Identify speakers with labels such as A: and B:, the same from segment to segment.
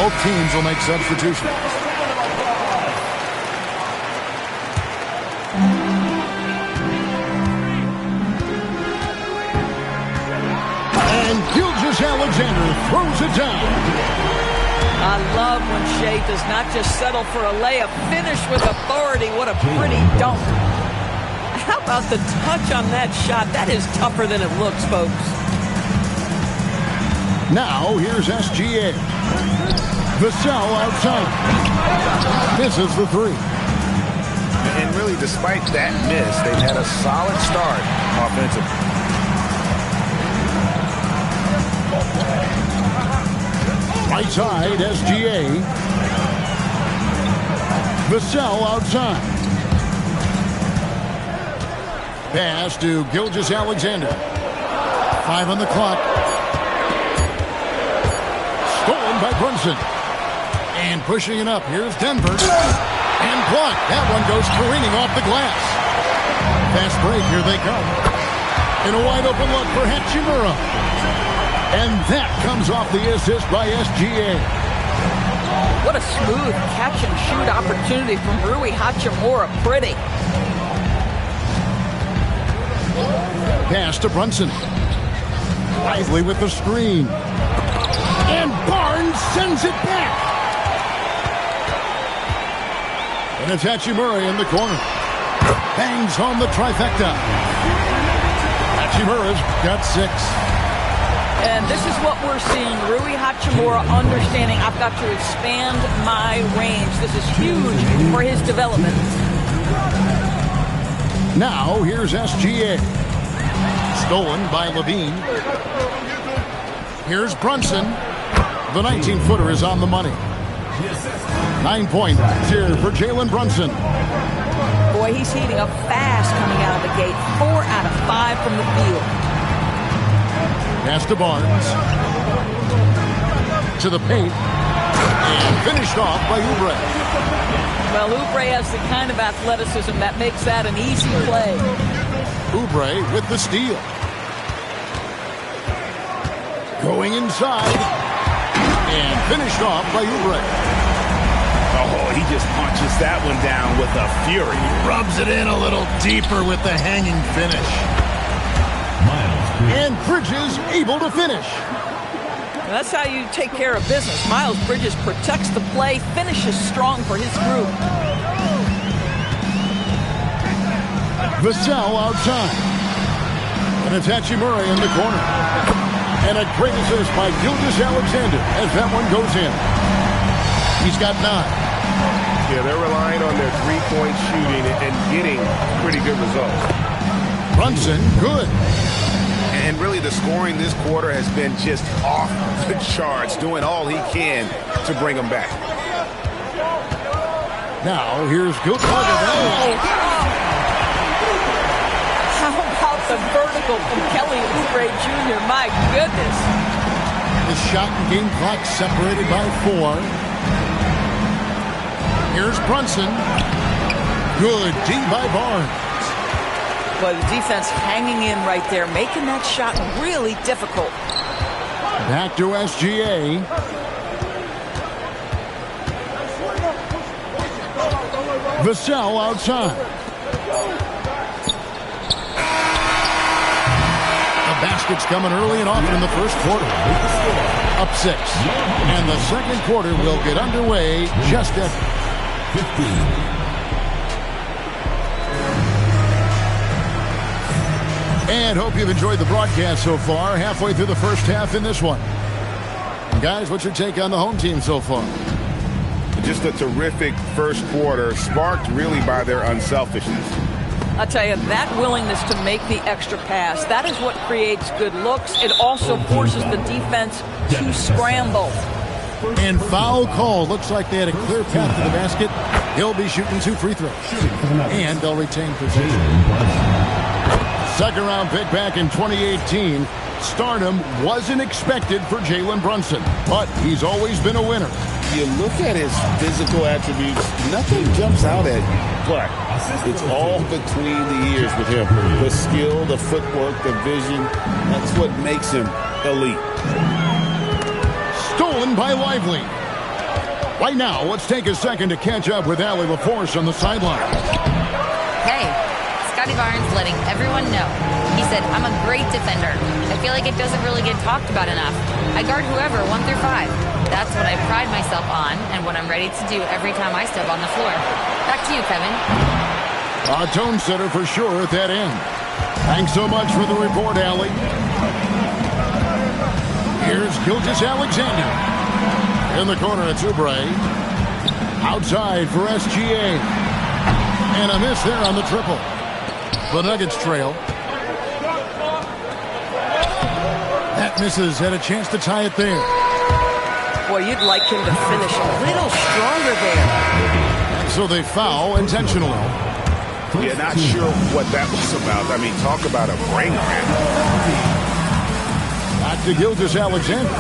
A: Both teams will make substitutions. And Alexander throws it down.
B: I love when Shea does not just settle for a layup. Finish with authority. What a pretty dunk. How about the touch on that shot? That is tougher than it looks, folks.
A: Now, here's SGA. Vassell outside. Misses the three.
C: And really, despite that miss, they've had a solid start offensively.
A: Right side, SGA. Vassell outside. Pass to Gilgeous-Alexander. 5 on the clock. Stolen by Brunson. And pushing it up. Here's Denver. And blocked. That one goes careening off the glass. Fast break. Here they come. And a wide open look for Hachimura. And that comes off the assist by SGA.
B: What a smooth catch-and-shoot opportunity from Rui Hachimura. Pretty.
A: Pass to Brunson. Lively with the screen. And Barnes sends it back. And it's Hachimura in the corner. Bangs home the trifecta. Hachimura's got 6.
B: And this is what we're seeing. Rui Hachimura understanding I've got to expand my range. This is huge for his development.
A: Now here's SGA. Stolen by Levine. Here's Brunson. The 19-footer is on the money. 9 points here for Jalen Brunson.
B: Boy, he's heating up fast coming out of the gate. 4 out of 5 from the field.
A: Pass to Barnes. To the paint. And finished off by Oubre.
B: Well, Oubre has the kind of athleticism that makes that an easy play.
A: Oubre with the steal. Going inside. And finished off by Oubre.
C: Oh, he just punches that one down with a fury.
A: Rubs it in a little deeper with the hanging finish. And Bridges able to finish.
B: That's how you take care of business. Miles Bridges protects the play, finishes strong for his group.
A: Vassell outside. And it's Hachimura in the corner. And a great assist by Gilgeous-Alexander as that one goes in. He's got 9.
C: Yeah, they're relying on their three-point shooting and getting pretty good results.
A: Brunson, good.
C: And really the scoring this quarter has been just off the charts, doing all he can to bring them back.
A: Now here's Gilgeous-Alexander.
B: How about the vertical from Kelly Oubre Jr.? My goodness.
A: The shot and game clock separated by 4. Here's Brunson. Good D by Barnes.
B: But the defense hanging in right there, making that shot really difficult.
A: Back to SGA. Vassell outside. The basket's coming early and often in the first quarter. Up 6. And the second quarter will get underway just at 15. And hope you've enjoyed the broadcast so far. Halfway through the first half in this one. And guys, what's your take on the home team so far?
C: Just a terrific first quarter, sparked really by their unselfishness.
B: I tell you, that willingness to make the extra pass, that is what creates good looks. It also forces the defense to scramble.
A: And foul call. Looks like they had a clear path to the basket. He'll be shooting 2 free throws. And they'll retain possession. Second round pick back in 2018. Stardom wasn't expected for Jalen Brunson, but he's always been a winner.
C: You look at his physical attributes, nothing jumps out at you, but it's all between the ears with him. The skill, the footwork, the vision, that's what makes him elite.
A: Stolen by Lively. Right now, let's take a second to catch up with Allie LaForce on the sideline.
D: Hey, Scotty Barnes letting everyone know. He said, I'm a great defender. I feel like it doesn't really get talked about enough. I guard whoever, 1 through 5. That's what I pride myself on and what I'm ready to do every time I step on the floor. Back to you, Kevin.
A: A tone setter for sure at that end. Thanks so much for the report, Allie. Here's Gilgeous-Alexander. In the corner, it's Oubre. Outside for SGA. And a miss there on the triple. The Nuggets trail. That misses. Had a chance to tie it there.
B: Boy, you'd like him to finish a little stronger there.
A: And so they foul intentionally.
C: Yeah, not sure what that was about. I mean, talk about a brain cramp.
A: Back to Gilgeous-Alexander.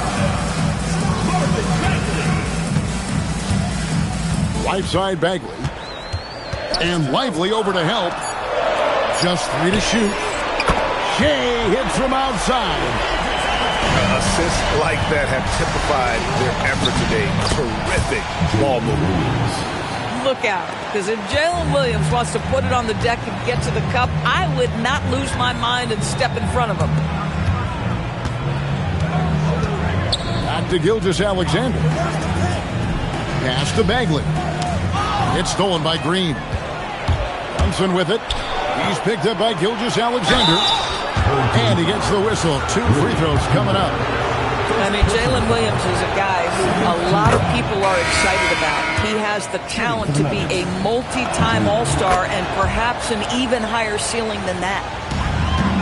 A: Right side Bagley. And Lively over to help. Just 3 to shoot. Shea hits from outside.
C: Assists like that have typified their effort today. Terrific ball movement.
B: Look out, because if Jalen Williams wants to put it on the deck and get to the cup, I would not lose my mind and step in front of him.
A: Back to Gilgeous-Alexander. Pass to Bagley. It's stolen by Green. Johnson with it. He's picked up by Gilgeous-Alexander. And he gets the whistle. 2 free throws coming up.
B: I mean, Jalen Williams is a guy who a lot of people are excited about. He has the talent to be a multi-time All-Star and perhaps an even higher ceiling than that.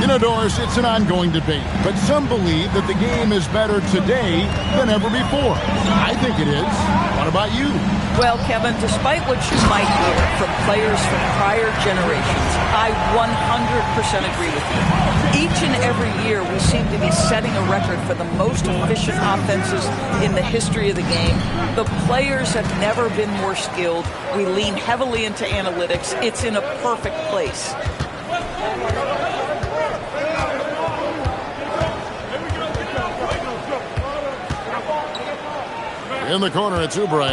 A: You know, Doris, it's an ongoing debate, but some believe that the game is better today than ever before. I think it is. What about you?
B: Well, Kevin, despite what you might hear from players from prior generations, I 100% agree with you. Each and every year, we seem to be setting a record for the most efficient offenses in the history of the game. The players have never been more skilled. We lean heavily into analytics. It's in a perfect place.
A: In the corner, it's Oubre.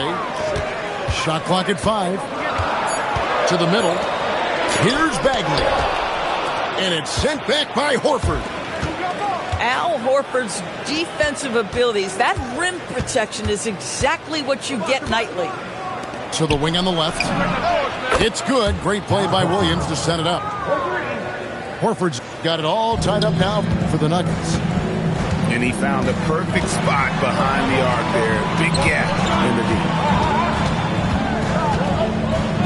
A: Shot clock at 5. To the middle. Here's Bagley. And it's sent back by Horford.
B: Al Horford's defensive abilities, that rim protection is exactly what you get nightly.
A: To the wing on the left. It's good. Great play by Williams to set it up. Horford's got it all tied up now for the Nuggets.
C: And he found the perfect spot behind the arc there. Big gap in the deep.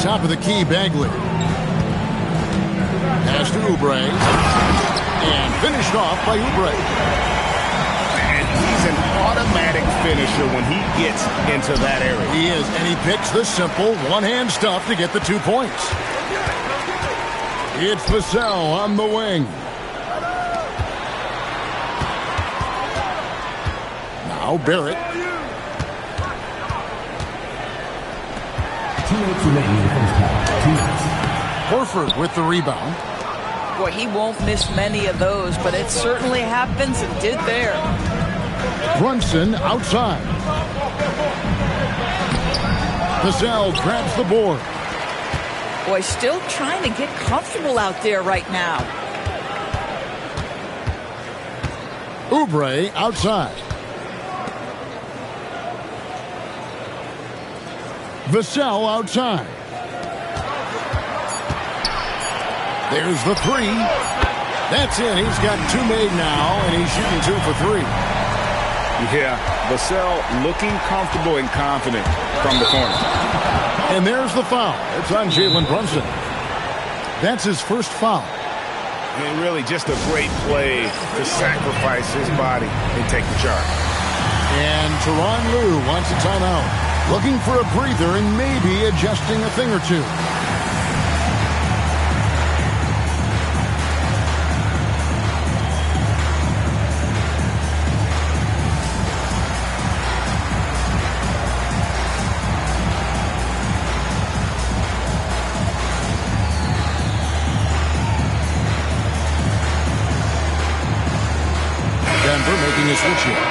A: Top of the key, Bagley. Pass to Oubre. And finished off by Oubre.
C: And he's an automatic finisher when he gets into that area.
A: He is, and he picks the simple one-hand stuff to get the 2 points. It's Vassell on the wing. Now Barrett.
E: 2 minutes remaining in the first half. 2 minutes.
A: Horford with the rebound.
B: Boy, he won't miss many of those, but it certainly happens and did there.
A: Brunson outside. Vassell grabs the board.
B: Boy, still trying to get comfortable out there right now.
A: Oubre outside. Vassell outside. There's the 3. That's it. He's got 2 made now, and he's shooting 2 for 3.
C: Yeah, Vassell looking comfortable and confident from the corner.
A: And there's the foul. It's on Jalen Brunson. That's his first foul.
C: And really just a great play to sacrifice his body and take the charge.
A: And Tyronn Lue wants a timeout. Looking for a breather and maybe adjusting a thing or two. Denver making a switch here.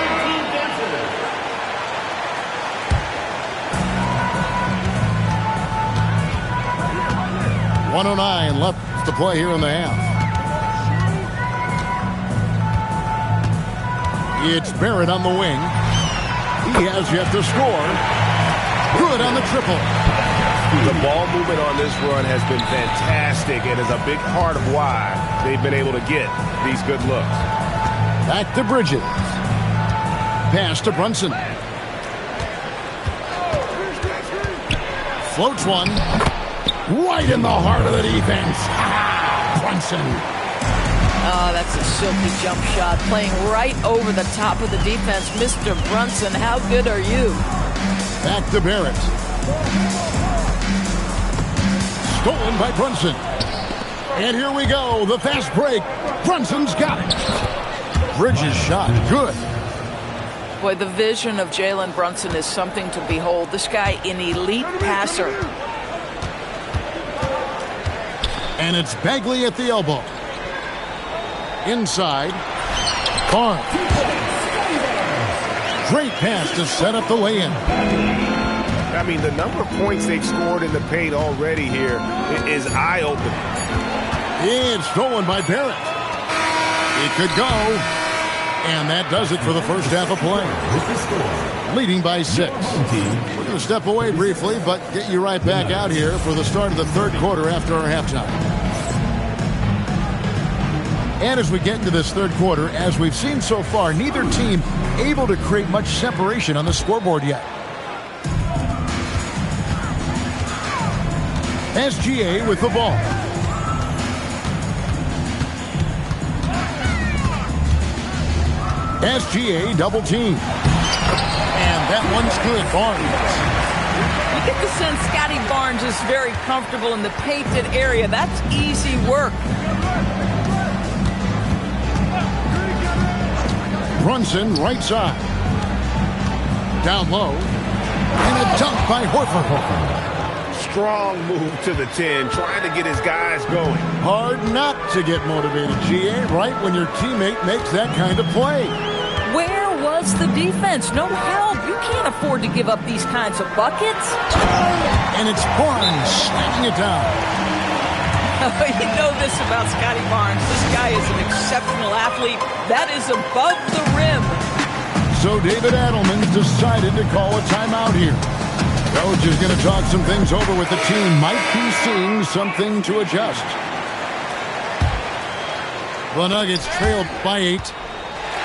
A: 1:09 left to play here in the half. It's Barrett on the wing. He has yet to score. Good on the triple.
F: The ball movement on this run has been fantastic and is a big part of why they've been able to get these good looks.
A: Back to Bridges. Pass to Brunson. Floats one. Right in the heart of the defense. Brunson.
B: Oh, that's a silky jump shot. Playing right over the top of the defense. Mr. Brunson, how good are you?
A: Back to Barrett. Stolen by Brunson. And here we go. The fast break. Brunson's got it. Bridges shot. Good.
B: Boy, the vision of Jalen Brunson is something to behold. This guy, an elite passer.
A: And it's Bagley at the elbow. Inside. Barnes. Great pass to set up the lay-in.
F: I mean, the number of points they've scored in the paint already here is eye-opening.
A: It's stolen by Barrett. It could go. And that does it for the first half of play. Leading by 6. We're going to step away briefly, but get you right back out here for the start of the third quarter after our halftime. And as we get into this third quarter, as we've seen so far, neither team able to create much separation on the scoreboard yet. SGA with the ball. SGA double team. And that one's good. Barnes.
B: You get the sense Scotty Barnes is very comfortable in the painted area. That's easy work.
A: Brunson right side. Down low. And a dunk by Horford.
F: Strong move to the 10, trying to get his guys going.
A: Hard not to get motivated, GA, right when your teammate makes that kind of play.
B: Where was the defense? No help. You can't afford to give up these kinds of buckets.
A: And it's Barnes slamming it down.
B: You know this about Scotty Barnes. This guy is an exceptional athlete. That is above the rim.
A: So David Adelman's decided to call a timeout here. Coach is going to talk some things over with the team. Might be seeing something to adjust. The Nuggets trailed by 8.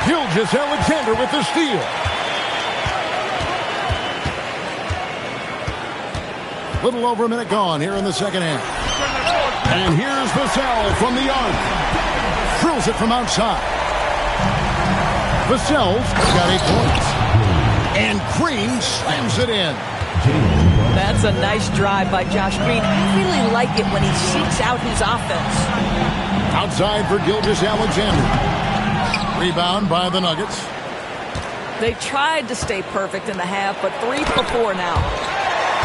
A: Gilgeous-Alexander with the steal. Little over a minute gone here in the second half. And here's Vassell from the arc. Drills it from outside. Vassell's got 8 points. And Green slams it in.
B: That's a nice drive by Josh Green. I really like it when he seeks out his offense.
A: Outside for Gilgeous-Alexander. Rebound by the Nuggets.
B: They tried to stay perfect in the half, but 3 for 4 now.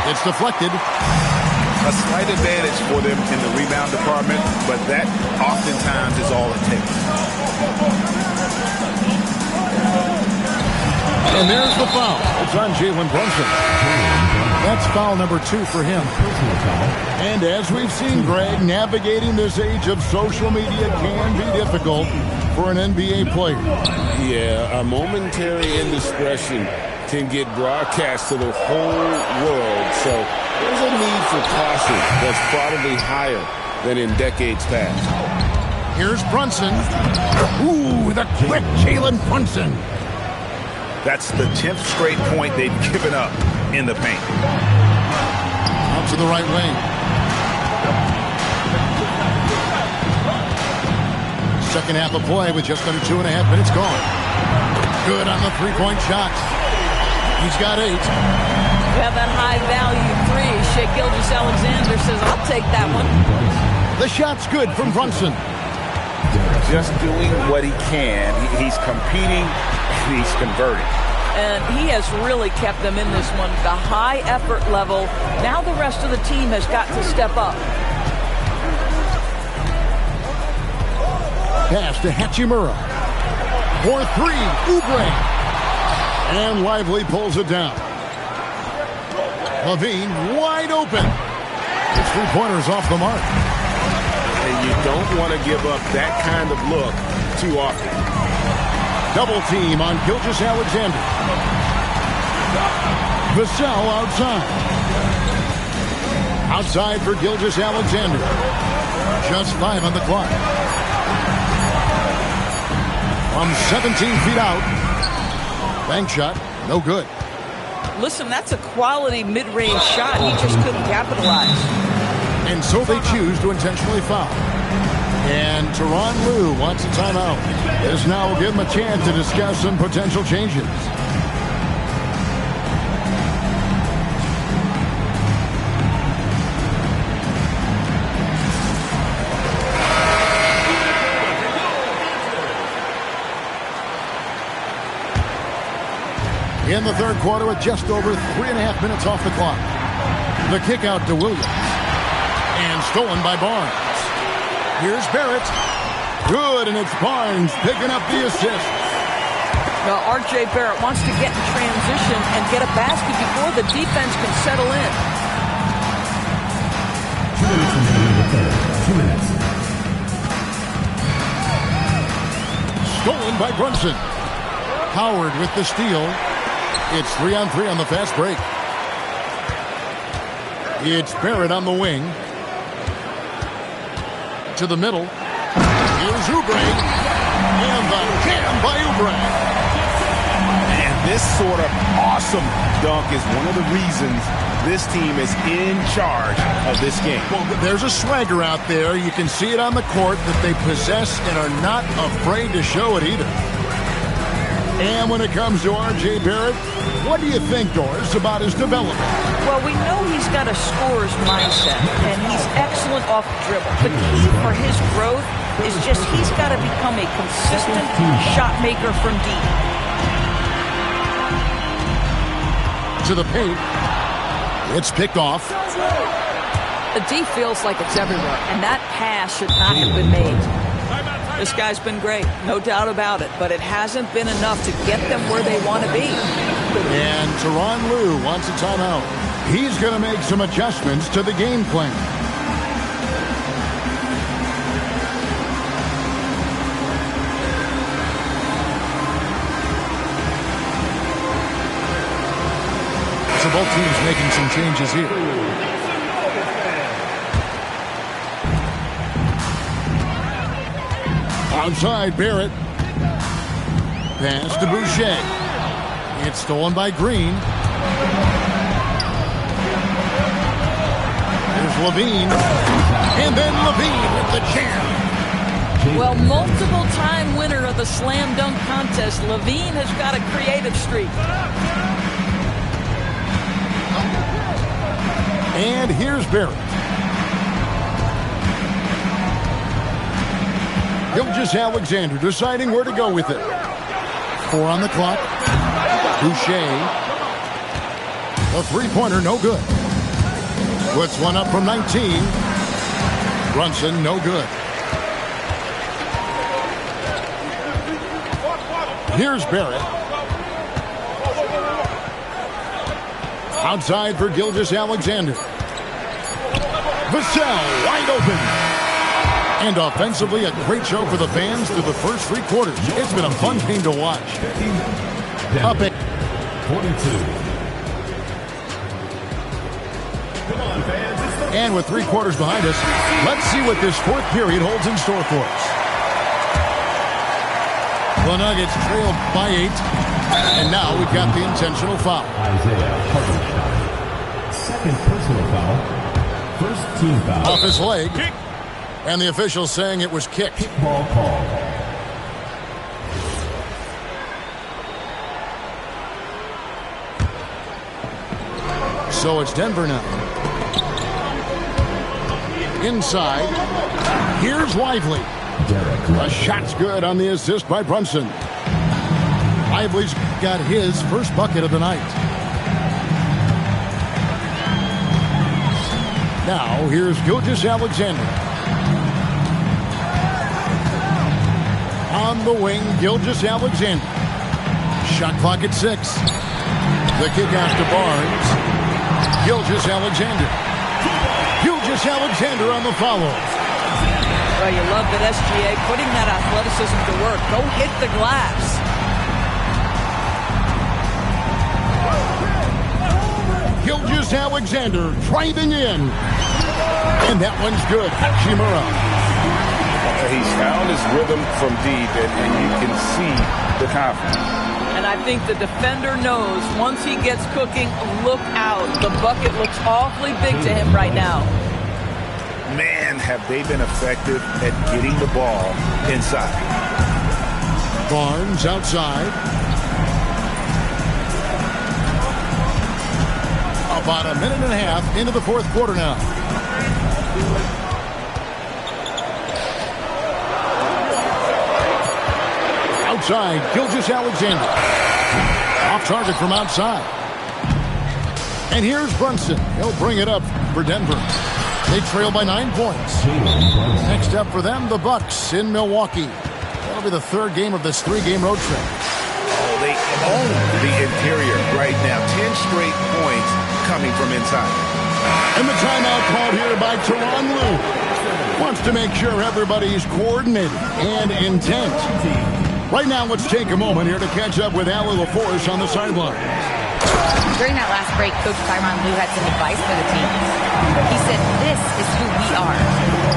A: It's deflected.
F: A slight advantage for them in the rebound department, but that oftentimes is all it takes.
A: And there's the foul. It's on Jalen Brunson. That's foul number 2 for him. And as we've seen, Greg, navigating this age of social media can be difficult for an NBA player.
C: Yeah, a momentary indiscretion can get broadcast to the whole world. So there's a need for caution that's probably higher than in decades past.
A: Here's Brunson. Ooh, the quick Jalen Brunson.
F: That's the 10th straight point they've given up in the paint.
A: Out to the right wing. Second half of play with just under 2.5 minutes gone. Good on the three-point shot. He's got 8.
B: We have that high-value 3. Shai Gilgeous-Alexander says, I'll take that one.
A: The shot's good from Brunson.
F: Just doing what he can. He's competing, and he's converting.
B: And he has really kept them in this one. The high effort level. Now the rest of the team has got to step up.
A: Pass to Hachimura. For 3, Oubre. And Lively pulls it down. Levine wide open. His three-pointer's off the mark.
F: and you don't want to give up that kind of look too often.
A: Double team on Gilgeous-Alexander. Vassell outside. Outside for Gilgeous-Alexander. Just 5 on the clock. From 17 feet out. Bank shot, no good.
B: Listen, that's a quality mid-range shot. He just couldn't capitalize.
A: And so they choose to intentionally foul. And Tyronn Lue wants a timeout. This now will give him a chance to discuss some potential changes. In the third quarter with just over 3.5 minutes off the clock. The kick out to Williams. And stolen by Barnes. Here's Barrett. Good, and it's Barnes picking up the assist.
B: Well, R.J. Barrett wants to get in transition and get a basket before the defense can settle in.
E: 2 minutes remaining in the third. 2 minutes.
A: Stolen by Brunson. Howard with the steal. It's 3-on-3 on the fast break. It's Barrett on the wing. To the middle. Here's Oubre. And the jam by Oubre.
F: And this sort of awesome dunk is one of the reasons this team is in charge of this game.
A: Well, there's a swagger out there. You can see it on the court that they possess and are not afraid to show it either. And when it comes to R.J. Barrett, what do you think, Doris, about his development?
B: Well, we know he's got a scorer's mindset, and he's excellent off the dribble. The key for his growth is just he's got to become a consistent shot maker from deep.
A: To the paint. It's picked off.
B: The D feels like it's everywhere, and that pass should not have been made. This guy's been great, no doubt about it, but it hasn't been enough to get them where they want to be.
A: And Tyronn Lue wants a timeout. He's going to make some adjustments to the game plan. So both teams making some changes here. Outside, Barrett. Pass to Boucher. It's stolen by Green. There's Levine. And then Levine with the jam.
B: Well, multiple-time winner of the slam dunk contest, Levine has got a creative streak.
A: And here's Barrett. Gilgeous-Alexander deciding where to go with it. 4 on the clock. Boucher. A three-pointer, no good. Puts one up from 19. Brunson, no good. Here's Barrett. Outside for Gilgeous-Alexander. Vassell wide open. And offensively, a great show for the fans through the first 3 quarters. It's been a fun game to watch. Up at
E: 42.
A: And with 3 quarters behind us, let's see what this 4th period holds in store for us. The Nuggets trailed by 8. And now we've got the intentional foul.
E: Isaiah Hartenstein. Second personal foul. First team foul.
A: Off his leg. And the official saying it was kicked.
E: Ball call.
A: So it's Denver now. Inside. Here's Lively. A shot's good on the assist by Brunson. Lively's got his first bucket of the night. Now here's Gilgeous-Alexander. On the wing, Gilgeous-Alexander. Shot clock at 6. The kick out to Barnes. Gilgeous-Alexander. Gilgeous-Alexander on the follow.
B: Well, you love that SGA putting that athleticism to work. Go hit the glass.
A: Gilgeous-Alexander driving in. And that one's good. Hachimura.
C: He's found his rhythm from deep, and you can see the confidence.
B: And I think the defender knows once he gets cooking, look out. The bucket looks awfully big to him right now.
F: Man, have they been effective at getting the ball inside.
A: Barnes outside. About a minute and a half into the fourth quarter now. Outside, Gilgeous-Alexander. Off target from outside. And here's Brunson. He'll bring it up for Denver. They trail by 9 points. Next up for them, the Bucks in Milwaukee. That'll be the third game of this 3-game road trip.
F: Oh, they own the interior right now. 10 straight points coming from inside.
A: And the timeout called here by Tyronn Lue. Wants to make sure everybody's coordinated and intent. Right now, let's take a moment here to catch up with Allie LaForce on the sideline.
D: During that last break, Coach Tyronn Lue had some advice for the team. He said, this is who we are.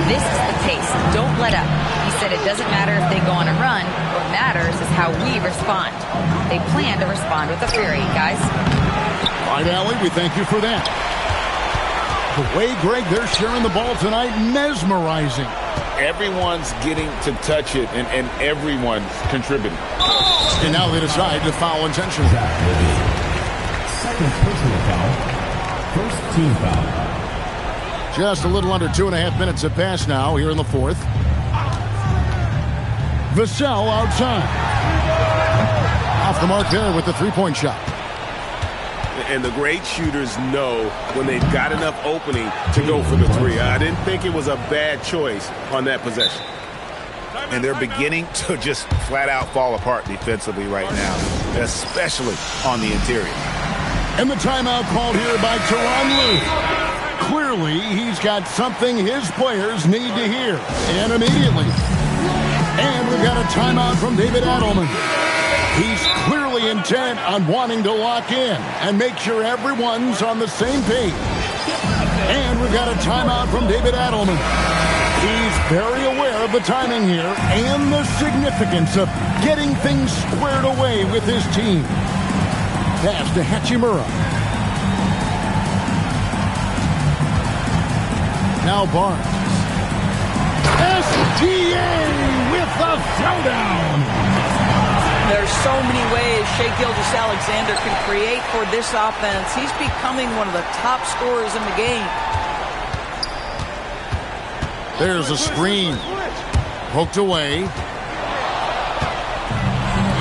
D: This is the pace. Don't let up. He said it doesn't matter if they go on a run. What matters is how we respond. They plan to respond with a fury, guys.
A: All right, Allie, we thank you for that. The way, Greg, they're sharing the ball tonight, mesmerizing.
C: Everyone's getting to touch it, and everyone's contributing.
A: And now they decide to foul intentionally.
E: Second personal foul. First team foul.
A: Just a little under 2.5 minutes have passed now here in the fourth. Vassell outside. Off the mark there with the three-point shot.
F: And the great shooters know when they've got enough opening to go for the three. I didn't think it was a bad choice on that possession. And they're beginning to just flat out fall apart defensively right now, especially on the interior.
A: And the timeout called here by Tyronn Lue. Clearly, he's got something his players need to hear, and immediately. And we've got a timeout from David Adelman. He's clearly intent on wanting to lock in and make sure everyone's on the same page. And we've got a timeout from David Adelman. He's very aware of the timing here and the significance of getting things squared away with his team. Pass to Hachimura. Now Barnes. SGA with the throwdown.
B: There's so many ways Shai Gilgeous-Alexander can create for this offense. He's becoming one of the top scorers in the game.
A: There's a screen. Poked away.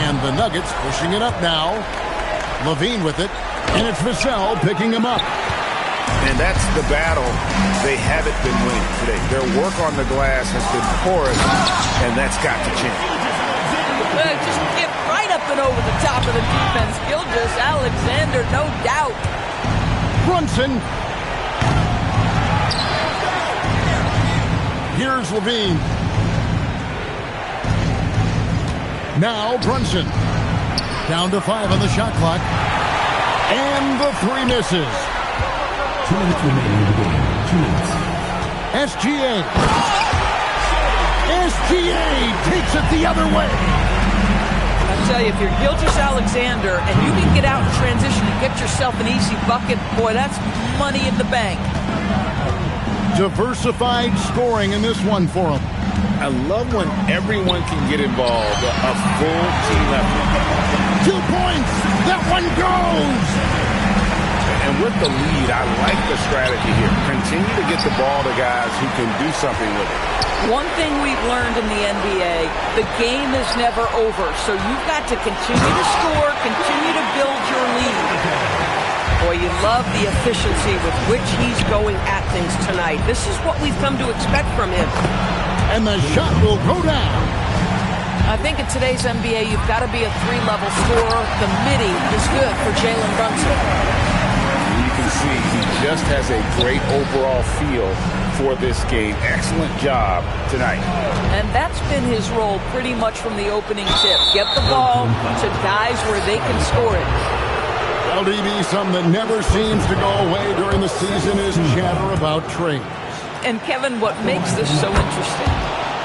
A: And the Nuggets pushing it up now. Levine with it. And it's Vassell picking him up.
F: And that's the battle they haven't been winning today. Their work on the glass has been porous, and that's got to change.
B: Just get right up and over the top of the defense. Gilgeous-Alexander, no doubt.
A: Brunson. Here's Levine. Now Brunson. Down to 5 on the shot clock. And the three misses.
E: 2 minutes remaining in the game. 2 minutes.
A: SGA. SGA takes it the other way.
B: I tell you, if you're Gilgeous-Alexander and you can get out in transition and get yourself an easy bucket, boy, that's money in the bank.
A: Diversified scoring in this one for him.
C: I love when everyone can get involved, a full team effort.
A: 2 points. That one goes.
C: And with the lead, I like the strategy here. Continue to get the ball to guys who can do something with it.
B: One thing we've learned in the NBA, the game is never over. So you've got to continue to score, continue to build your lead. Boy, you love the efficiency with which he's going at things tonight. This is what we've come to expect from him.
A: And the shot will go down.
B: I think in today's NBA, you've got to be a three-level scorer. The midi is good for Jalen Brunson.
C: You can see he just has a great overall feel
F: for this game. Excellent job tonight.
B: And that's been his role pretty much from the opening tip. Get the ball to guys where they can score it.
A: LDB, something that never seems to go away during the season is chatter about trades.
B: And Kevin, what makes this so interesting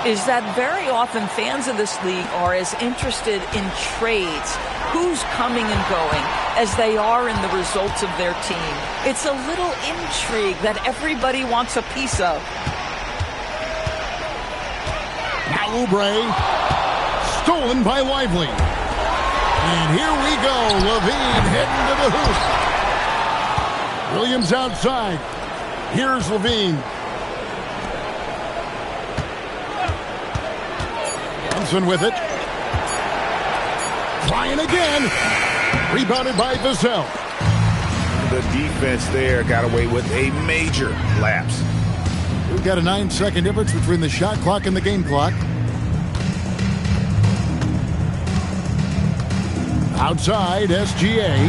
B: is that very often fans of this league are as interested in trades, who's coming and going, as they are in the results of their team. It's a little intrigue that everybody wants a piece of.
A: Now Oubre, stolen by Lively. And here we go, Levine heading to the hoop. Williams outside. Here's Levine. Johnson with it. Flying again. Rebounded by Vassell.
F: The defense there got away with a major lapse.
A: We've got a 9-second difference between the shot clock and the game clock. Outside, SGA.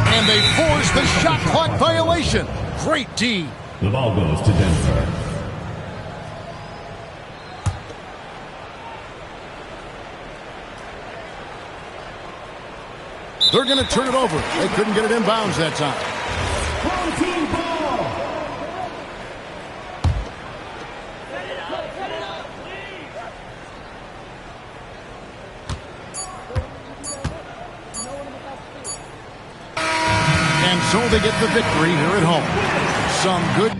A: And they force the shot clock violation. Great D.
E: The ball goes to Denver.
A: They're going to turn it over. They couldn't get it in bounds that time. And so they get the victory here at home. Some good